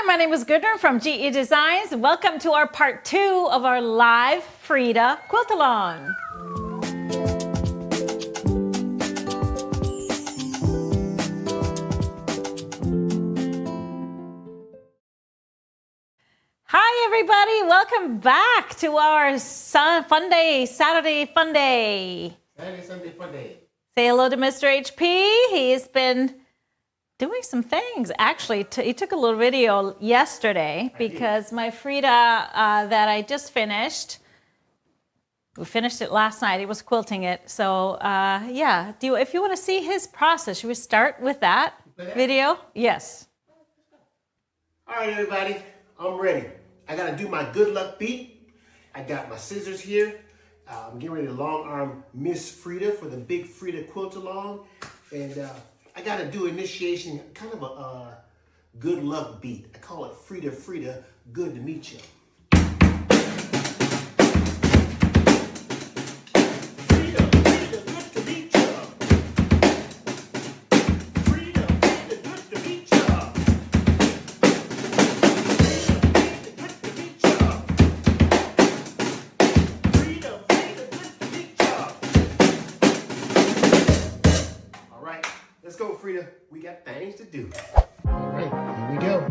Hi, my name is Gudrun from GE Designs. Welcome to our part 2 of our live Frida Quilt Along. Hi everybody, welcome back to our Saturday Fun Day. Sunday Fun Day. Say hello to Mr. HP. He's been doing some things. Actually, he took a little video yesterday because my Frida that I just finished, we finished it last night. He was quilting it. So yeah, if you want to see his process, should we start with that video? Yes. All right, everybody, I'm ready. I gotta do my good luck beat. I got my scissors here. I'm getting ready to long arm Miss Frida for the big Frida Quilt Along. And I gotta do initiation, kind of a good luck beat. I call it Frida, Frida, good to meet you. Frida, Frida, good to meet you. Frida, Frida, good to meet you. Let's go, Frida. We got things to do. All right, here we go.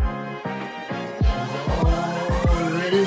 All ready?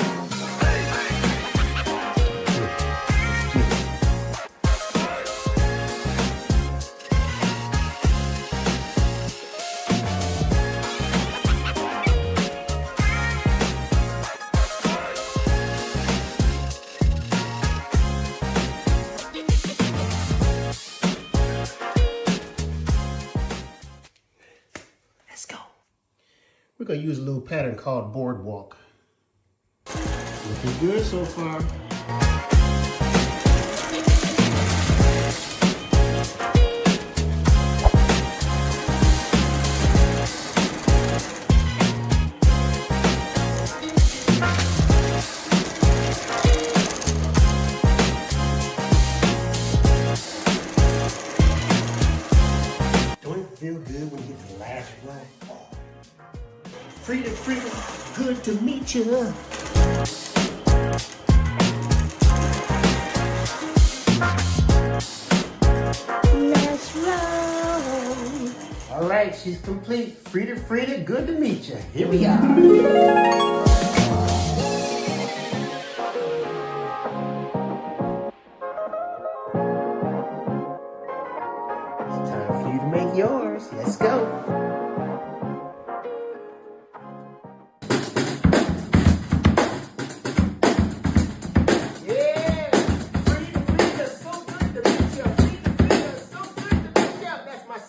We're going to use a little pattern called boardwalk. Looking good so far. Don't it feel good when you get to the last row? Frida, Frida, good to meet you. Let's roll. All right, she's complete. Frida, Frida, good to meet you. Here we are. It's time for you to make yours. Let's go.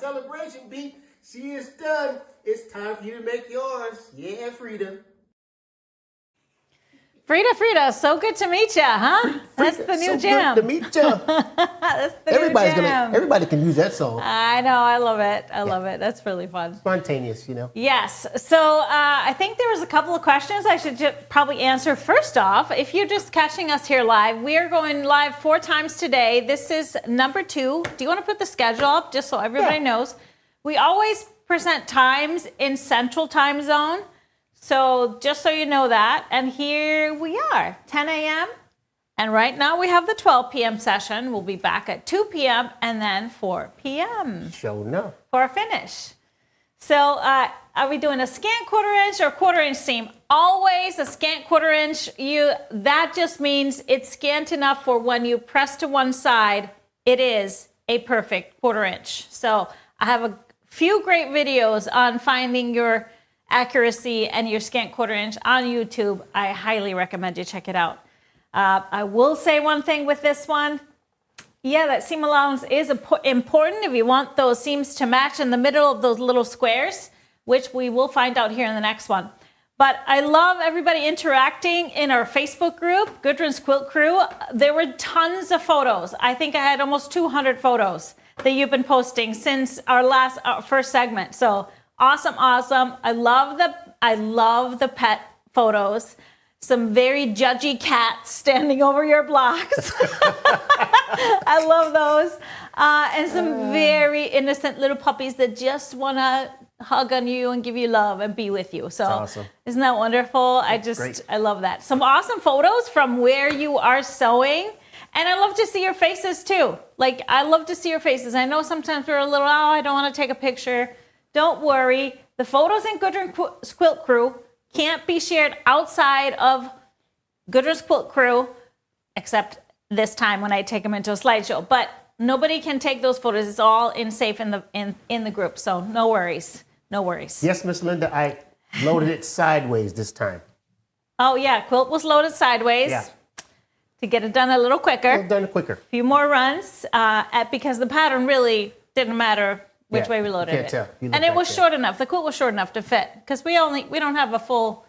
Celebration beat. She is done. It's time for you to make yours. Yeah, Frida. Frida, Frida, so good to meet you, huh? That's the new jam. Good to meet you. That's the new jam. Everybody can use that song. I know, I love it. I love it. That's really fun. Spontaneous, you know. Yes. So I think there was a couple of questions I should probably answer. First off, if you're just catching us here live, we are going live 4 times today. This is number 2. Do you want to put the schedule up just so everybody knows? We always present times in Central Time Zone. So just so you know that. And here we are, 10 a.m. And right now we have the 12 p.m. session. We'll be back at 2 p.m. and then 4 p.m. Sure enough. For a finish. So are we doing a scant 1/4 inch or 1/4 inch seam? Always a scant 1/4 inch. That just means it's scant enough for when you press to one side, it is a perfect 1/4 inch. So I have a few great videos on finding your accuracy and your scant 1/4 inch on YouTube. I highly recommend you check it out. I will say one thing with this one. Yeah, that seam allowance is important if you want those seams to match in the middle of those little squares, which we will find out here in the next one. But I love everybody interacting in our Facebook group, Gudrun's Quilt Crew. There were tons of photos. I think I had almost 200 photos that you've been posting since our first segment. So awesome, awesome. I love the pet photos. Some very judgy cats standing over your blocks. I love those. And some very innocent little puppies that just want to hug on you and give you love and be with you. So awesome. Isn't that wonderful? I love that. Some awesome photos from where you are sewing. And I love to see your faces too. Like, I love to see your faces. I know sometimes we're a little, I don't want to take a picture. Don't worry. The photos in Gudrun's Quilt Crew can't be shared outside of Gudrun's Quilt Crew, except this time when I take them into a slideshow. But nobody can take those photos. It's all safe in the group. So no worries. No worries. Yes, Miss Linda, I loaded it sideways this time. Oh, yeah. Quilt was loaded sideways. Yeah. To get it done a little quicker. Done quicker. A few more runs because the pattern really didn't matter which way we loaded it. Tell. And it was short enough. The quilt was short enough to fit because we don't have a full.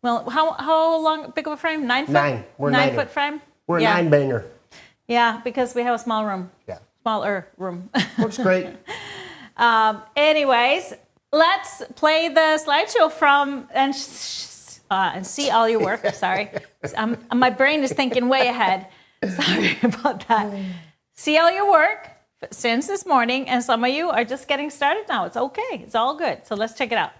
Well, how long big of a frame? 9 foot. 9. We're 9-foot frame. We're a 9-banger. Yeah, because we have a small room. Yeah. Smaller room. Looks great. Anyways, let's play the slideshow from and see all your work. Sorry, my brain is thinking way ahead. Sorry about that. See all your work since this morning, and some of you are just getting started now. It's okay. It's all good. So let's check it out.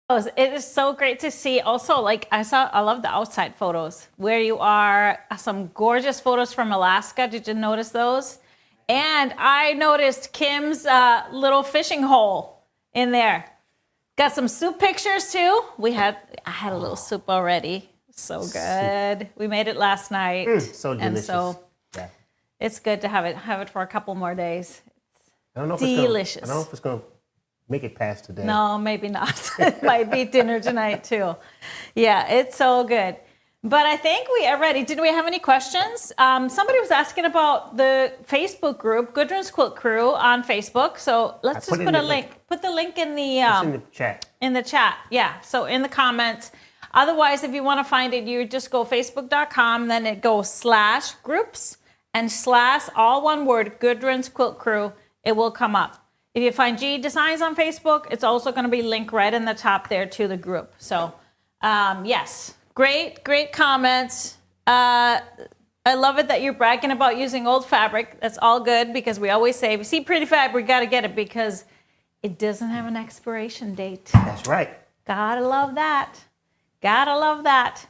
It is so great to see. Also, like I love the outside photos where you are. Some gorgeous photos from Alaska. Did you notice those? And I noticed Kim's little fishing hole in there. Got some soup pictures too. I had a little soup already. So good. We made it last night. So delicious. And so yeah. It's good to have it for a couple more days. I don't know if delicious. I don't know if it's going to make it past today. No, maybe not. It might be dinner tonight too. Yeah, it's so good. But I think we are ready. Did we have any questions? Somebody was asking about the Facebook group, Gudrun's Quilt Crew on Facebook. So let's just put a link. Put the link in the chat. In the chat, yeah. So in the comments. Otherwise, if you want to find it, you just go facebook.com, then it goes /groups and / all one word, Gudrun's Quilt Crew. It will come up. If you find GE Designs on Facebook, it's also going to be linked right in the top there to the group. So yes. Great comments. I love it that you're bragging about using old fabric. That's all good because we always say, if you see pretty fabric, we got to get it because it doesn't have an expiration date. That's right. Gotta love that. Gotta love that.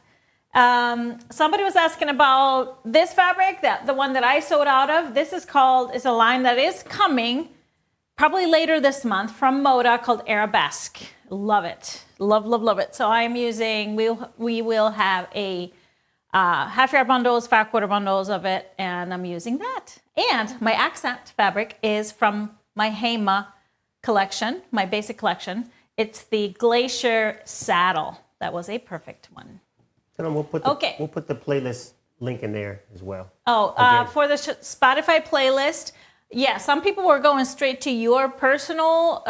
Somebody was asking about this fabric, the one that I sewed out of. This is a line that is coming probably later this month from Moda called Arabesque. Love it. Love it. So I'm using, we will have a half yard bundles, 5/4 bundles of it, and I'm using that. And my accent fabric is from my Hema collection, my basic collection. It's the Glacier Saddle. That was a perfect one. We'll put the playlist link in there as well. For the Spotify playlist, yeah, some people were going straight to your personal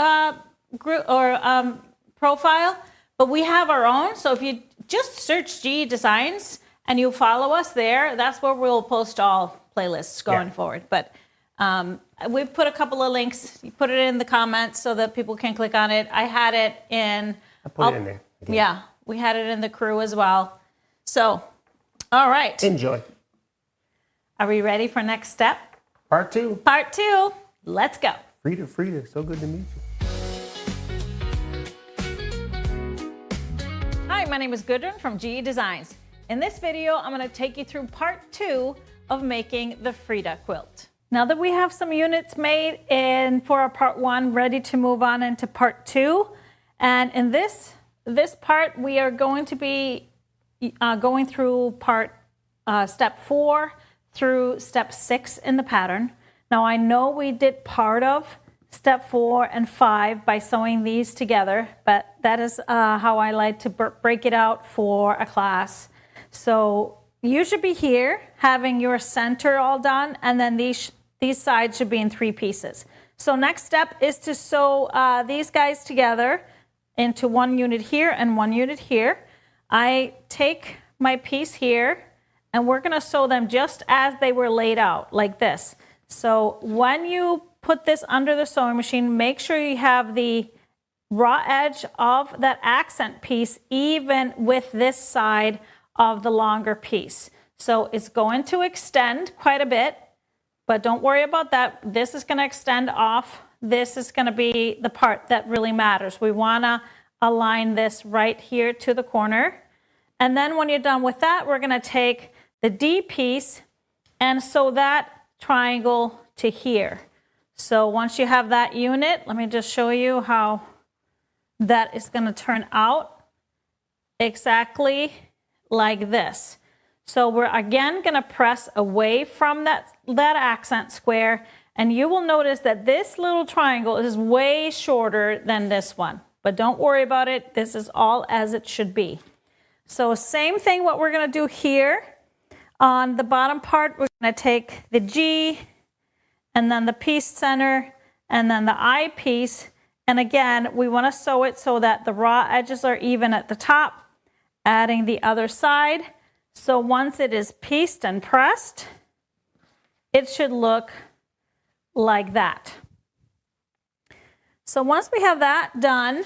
group or profile, but we have our own. So if you just search GE Designs and you follow us there, that's where we'll post all playlists going forward. But we've put a couple of links. You put it in the comments so that people can click on it. I had it in. I put it in there. Again. Yeah, we had it in the crew as well. So, all right. Enjoy. Are we ready for next step? Part 2. Part 2. Let's go. Frida, so good to meet you. Hi, my name is Gudrun from GE Designs. In this video, I'm going to take you through part 2 of making the Frida quilt. Now that we have some units made for our part 1, ready to move on into part 2. And in this part, we are going to be going through step 4 through step 6 in the pattern. Now I know we did part of step 4 and 5 by sewing these together, but that is how I like to break it out for a class. So you should be here having your center all done, and then these sides should be in 3 pieces. So next step is to sew these guys together into 1 unit here and 1 unit here. I take my piece here and we're gonna sew them just as they were laid out, like this. So when you put this under the sewing machine, make sure you have the raw edge of that accent piece even with this side of the longer piece. So it's going to extend quite a bit, but don't worry about that. This is gonna extend off. This is gonna be the part that really matters. We wanna align this right here to the corner. And then when you're done with that, we're gonna take the D piece and sew that triangle to here. So once you have that unit, let me just show you how that is gonna turn out exactly like this. So we're again gonna press away from that accent square, and you will notice that this little triangle is way shorter than this one. But don't worry about it. This is all as it should be. So same thing, what we're gonna do here. On the bottom part, we're gonna take the G and then the piece center and then the I piece. And again, we wanna sew it so that the raw edges are even at the top, adding the other side. So once it is pieced and pressed, it should look like that. So once we have that done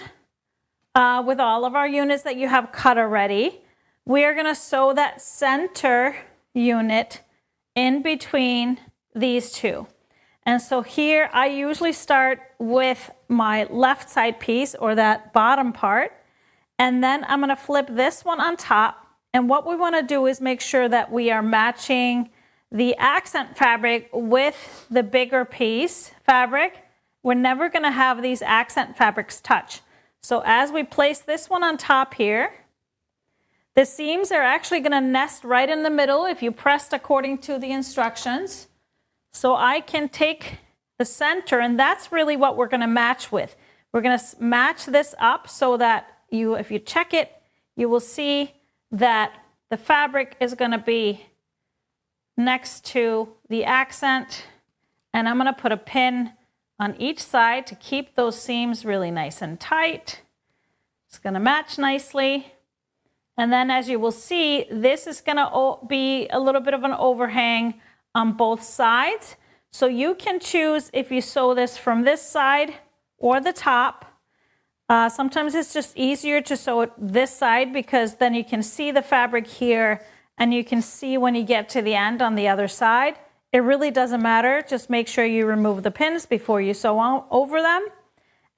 with all of our units that you have cut already, we are gonna sew that center unit in between these 2. And so here I usually start with my left side piece or that bottom part, and then I'm gonna flip this one on top. And what we wanna do is make sure that we are matching the accent fabric with the bigger piece fabric. We're never gonna have these accent fabrics touch. So as we place this one on top here, the seams are actually gonna nest right in the middle if you pressed according to the instructions. So I can take the center, and that's really what we're gonna match with. We're gonna match this up so that if you check it, you will see that the fabric is going to be next to the accent, and I'm going to put a pin on each side to keep those seams really nice and tight. It's going to match nicely. And then as you will see, this is going to be a little bit of an overhang on both sides. So you can choose if you sew this from this side or the top. Sometimes it's just easier to sew it this side because then you can see the fabric here and you can see when you get to the end on the other side. It really doesn't matter. Just make sure you remove the pins before you sew over them.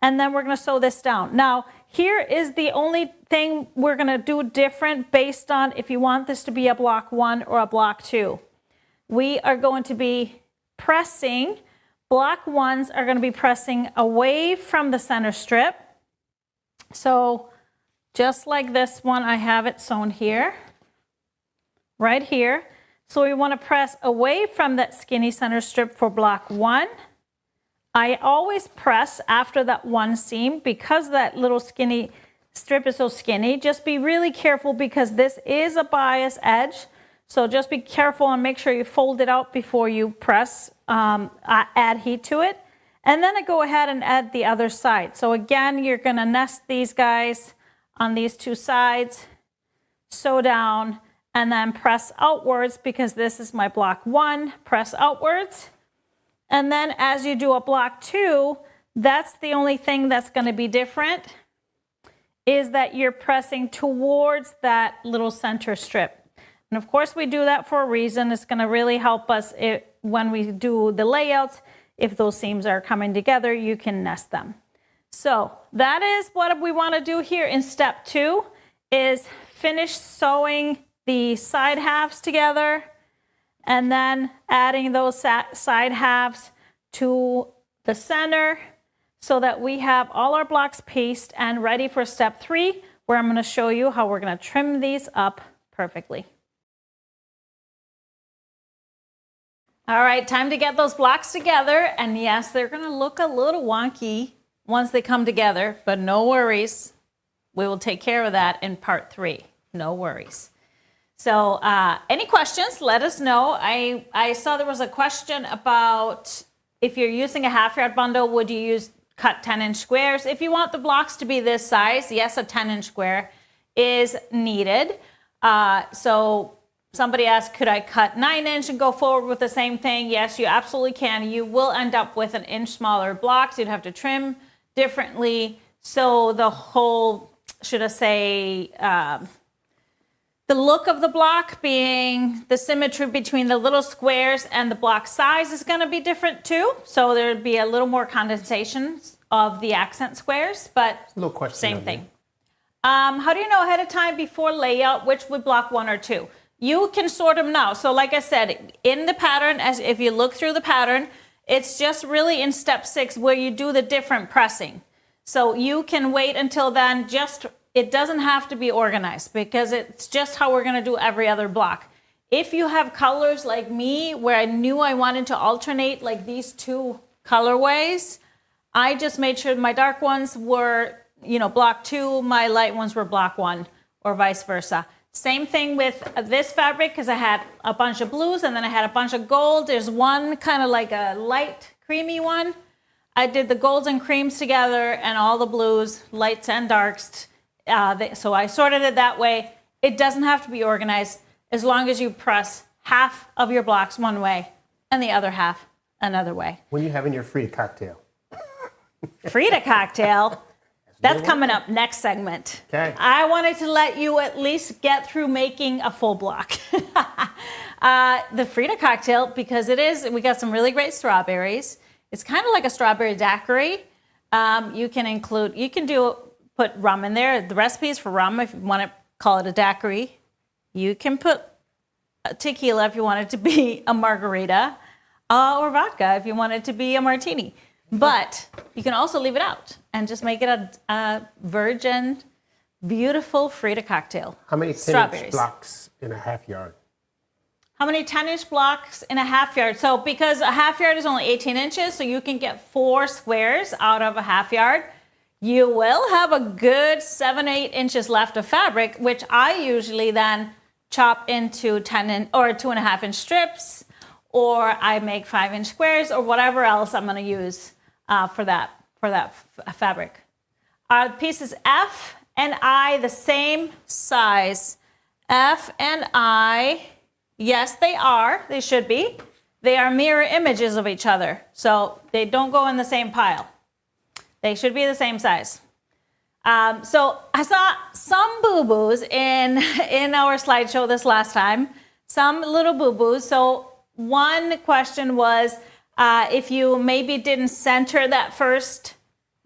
And then we're going to sew this down. Now, here is the only thing we're going to do different based on if you want this to be a block 1 or a block 2. We are going to be pressing, block 1s are going to be pressing away from the center strip. So just like this one, I have it sewn here, right here. So we want to press away from that skinny center strip for block 1. I always press after that one seam because that little skinny strip is so skinny. Just be really careful because this is a bias edge. So just be careful and make sure you fold it out before you press, add heat to it. And then I go ahead and add the other side. So again, you're going to nest these guys on these two sides, sew down, and then press outwards because this is my block 1, press outwards. And then as you do a block 2, that's the only thing that's going to be different is that you're pressing towards that little center strip. And of course we do that for a reason. It's going to really help us when we do the layouts. If those seams are coming together, you can nest them. So that is what we want to do here in step 2 is finish sewing the side halves together and then adding those side halves to the center so that we have all our blocks pieced and ready for step 3, where I'm going to show you how we're going to trim these up perfectly. All right, time to get those blocks together. And yes, they're going to look a little wonky once they come together, but no worries. We will take care of that in part 3. No worries. So any questions, let us know. I saw there was a question about if you're using a half-yard bundle, would you cut 10-inch squares? If you want the blocks to be this size, yes, a 10-inch square is needed. So somebody asked, could I cut 9-inch and go forward with the same thing? Yes, you absolutely can. You will end up with an inch smaller blocks. You'd have to trim differently. So the whole, should I say, the look of the block being the symmetry between the little squares and the block size is going to be different too. So there'd be a little more condensation of the accent squares, but same thing. How do you know ahead of time before layout which would block 1 or 2? You can sort them now. So like I said, in the pattern, as if you look through the pattern, it's just really in step 6 where you do the different pressing. So you can wait until then. It doesn't have to be organized because it's just how we're going to do every other block. If you have colors like me where I knew I wanted to alternate like these two colorways, I just made sure my dark ones were, block 2, my light ones were block 1 or vice versa. Same thing with this fabric because I had a bunch of blues and then I had a bunch of gold. There's one kind of like a light creamy one. I did the golds and creams together and all the blues, lights and darks. So I sorted it that way. It doesn't have to be organized as long as you press half of your blocks one way and the other half another way. When are you having your Frida cocktail? Frida cocktail? That's coming up next segment. Okay. I wanted to let you at least get through making a full block. The Frida cocktail, because we got some really great strawberries. It's kind of like a strawberry daiquiri. You can put rum in there. The recipe is for rum if you want to call it a daiquiri. You can put tequila if you want it to be a margarita, or vodka if you want it to be a martini. But you can also leave it out and just make it a virgin, beautiful Frida cocktail. How many 10-inch blocks in a half yard? How many 10-inch blocks in a half yard? So because a half yard is only 18 inches, so you can get 4 squares out of a half yard. You will have a good 7-8 inches left of fabric, which I usually then chop into 2.5-inch strips, or I make 5-inch squares, or whatever else I'm going to use for that fabric. Are pieces F and I the same size? F and I, yes, they are. They should be. They are mirror images of each other, so they don't go in the same pile. They should be the same size. So I saw some boo-boos in our slideshow this last time, some little boo-boos. So one question was if you maybe didn't center that first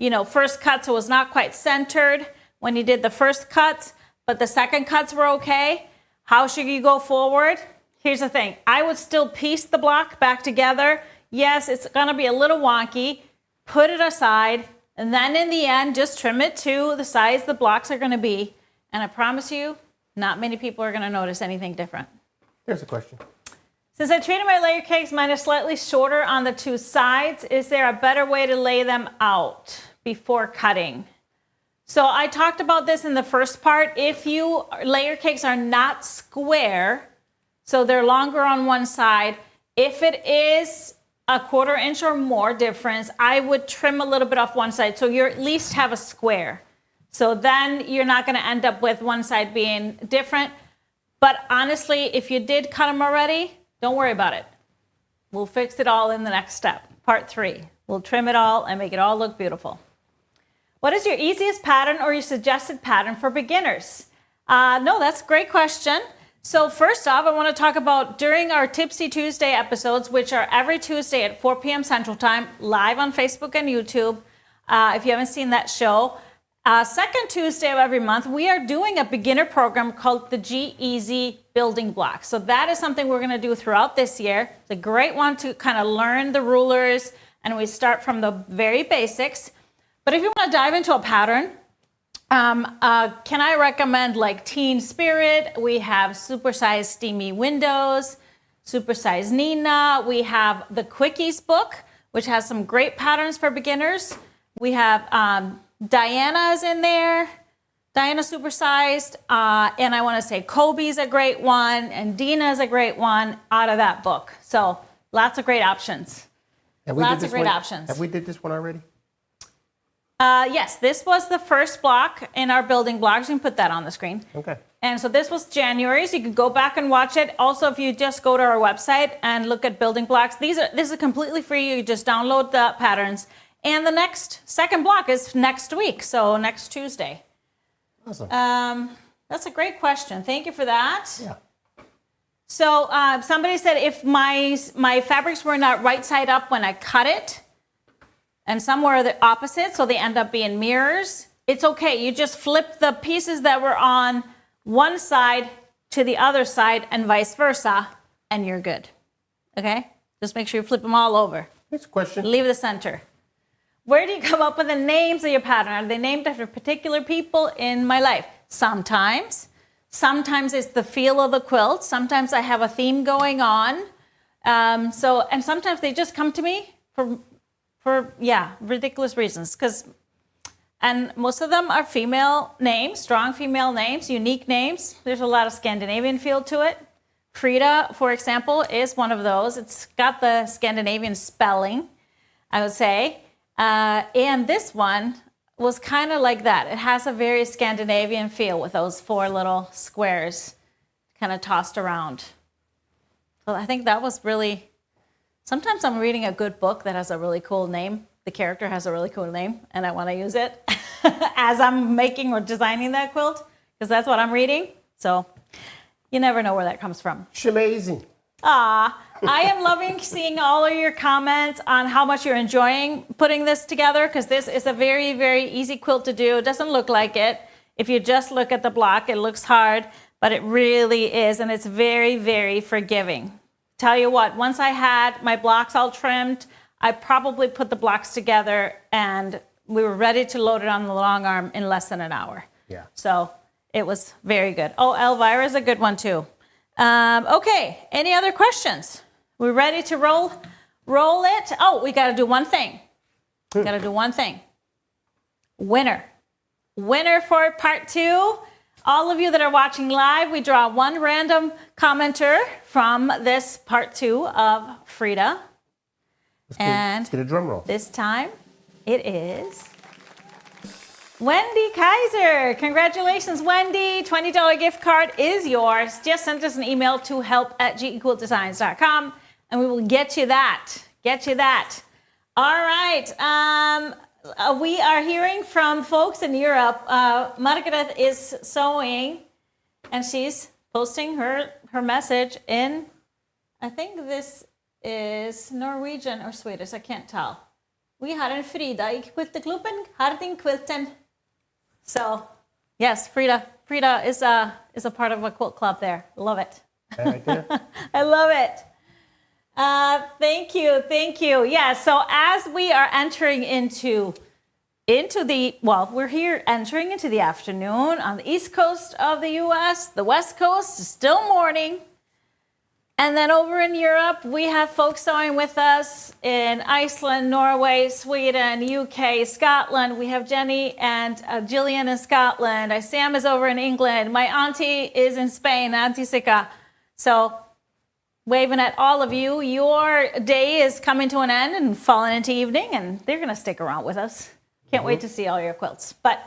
cut, so it was not quite centered when you did the first cut, but the second cuts were okay. How should you go forward? Here's the thing. I would still piece the block back together. Yes, it's gonna be a little wonky. Put it aside, and then in the end, just trim it to the size the blocks are gonna be. And I promise you, not many people are gonna notice anything different. Here's a question. Since I treated my layer cakes, mine are slightly shorter on the two sides. Is there a better way to lay them out before cutting? So I talked about this in the first part. If you layer cakes are not square, so they're longer on one side, if it is a 1/4 inch or more difference, I would trim a little bit off one side so you at least have a square. So then you're not going to end up with one side being different. But honestly, if you did cut them already, don't worry about it. We'll fix it all in the next step, part 3. We'll trim it all and make it all look beautiful. What is your easiest pattern or your suggested pattern for beginners? No, that's a great question. So first off, I want to talk about during our Tipsy Tuesday episodes, which are every Tuesday at 4 p.m. Central Time, live on Facebook and YouTube. If you haven't seen that show, second Tuesday of every month, we are doing a beginner program called the G-Easy Building Blocks. So that is something we're going to do throughout this year. It's a great one to kind of learn the rulers, and we start from the very basics. But if you want to dive into a pattern, can I recommend like Teen Spirit? We have Supersized Steamy Windows, Supersized Nina. We have the Quickies book, which has some great patterns for beginners. We have Diana's in there, Diana Supersized, and I want to say Kobe's a great one, and Dina's a great one out of that book. So lots of great options. Lots of great options. Have we did this one already? Yes, this was the first block in our building blocks. You can put that on the screen. Okay. And so this was January, so you can go back and watch it. Also, if you just go to our website and look at building blocks, this is completely free. You just download the patterns. And the second block is next week, so next Tuesday. Awesome. That's a great question. Thank you for that. Yeah. So somebody said if my fabrics were not right side up when I cut it, and some were the opposite, so they end up being mirrors, it's okay. You just flip the pieces that were on one side to the other side and vice versa, and you're good. Okay? Just make sure you flip them all over. Next question. Leave the center. Where do you come up with the names of your pattern? Are they named after particular people in my life? Sometimes. Sometimes it's the feel of the quilt. Sometimes I have a theme going on. And sometimes they just come to me for ridiculous reasons. And most of them are female names, strong female names, unique names. There's a lot of Scandinavian feel to it. Frida, for example, is one of those. It's got the Scandinavian spelling, I would say. And this one was kind of like that. It has a very Scandinavian feel with those 4 little squares kind of tossed around. So I think that was really... Sometimes I'm reading a good book that has a really cool name. The character has a really cool name, and I want to use it as I'm making or designing that quilt, because that's what I'm reading. So you never know where that comes from. Amazing. I am loving seeing all of your comments on how much you're enjoying putting this together, because this is a very, very easy quilt to do. It doesn't look like it. If you just look at the block, it looks hard, but it really is, and it's very, very forgiving. Tell you what, once I had my blocks all trimmed, I probably put the blocks together and we were ready to load it on the long arm in less than an hour. Yeah. So it was very good. Oh, Elvira's a good one too. Okay, any other questions? We're ready to roll it. Oh, we got to do one thing. Winner for part 2 all of you that are watching live, we draw one random commenter from this part 2 of Frida. Let's get a drum roll. This time it is Wendy Kaiser. Congratulations, Wendy. $20 gift card is yours. Just send us an email to help@gequiltdesigns.com and we will get you that. All right. We are hearing from folks in Europe. Margaret is sewing and she's posting her message in, I think this is Norwegian or Swedish, I can't tell. Vi har en Frida I quilterklubben, har din quilten. So, yes, Frida is a part of a quilt club there. Love it. Right there. I love it. Thank you. Yeah, so as we are entering into we're here entering into the afternoon on the east coast of the US, the west coast is still morning. And then over in Europe, we have folks sewing with us in Iceland, Norway, Sweden, UK, Scotland. We have Jenny and Jillian in Scotland. Sam is over in England. My auntie is in Spain, Auntie Sika. So waving at all of you. Your day is coming to an end and falling into evening, and they're going to stick around with us. Can't wait to see all your quilts. But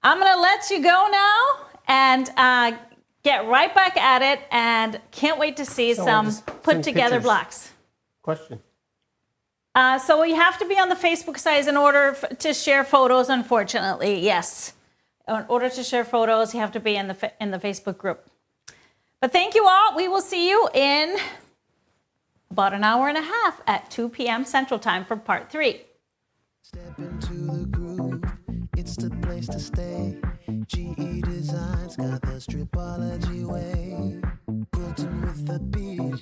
I'm going to let you go now and get right back at it, and can't wait to see some put together blocks. Question. So you have to be on the Facebook site in order to share photos, unfortunately. Yes. In order to share photos, you have to be in the Facebook group. But thank you all. We will see you in about an hour and a half at 2 p.m. Central Time for part 3. Step into the groove, it's the place to stay. GE Designs got the stripology way. Quilting with the beat,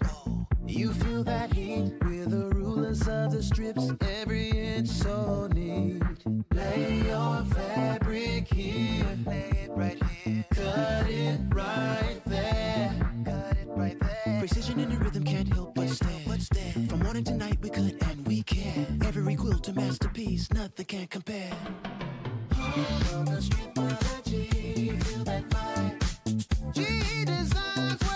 you feel that heat. We're the rulers of the strips, every inch so neat. Lay your fabric here, lay it right here. Cut it right there, cut it right there. Precision in the rhythm can't help but stare. From morning to night we could and we can. Every quilt a masterpiece, nothing can compare. Home of the stripology, feel that vibe. GE Designs.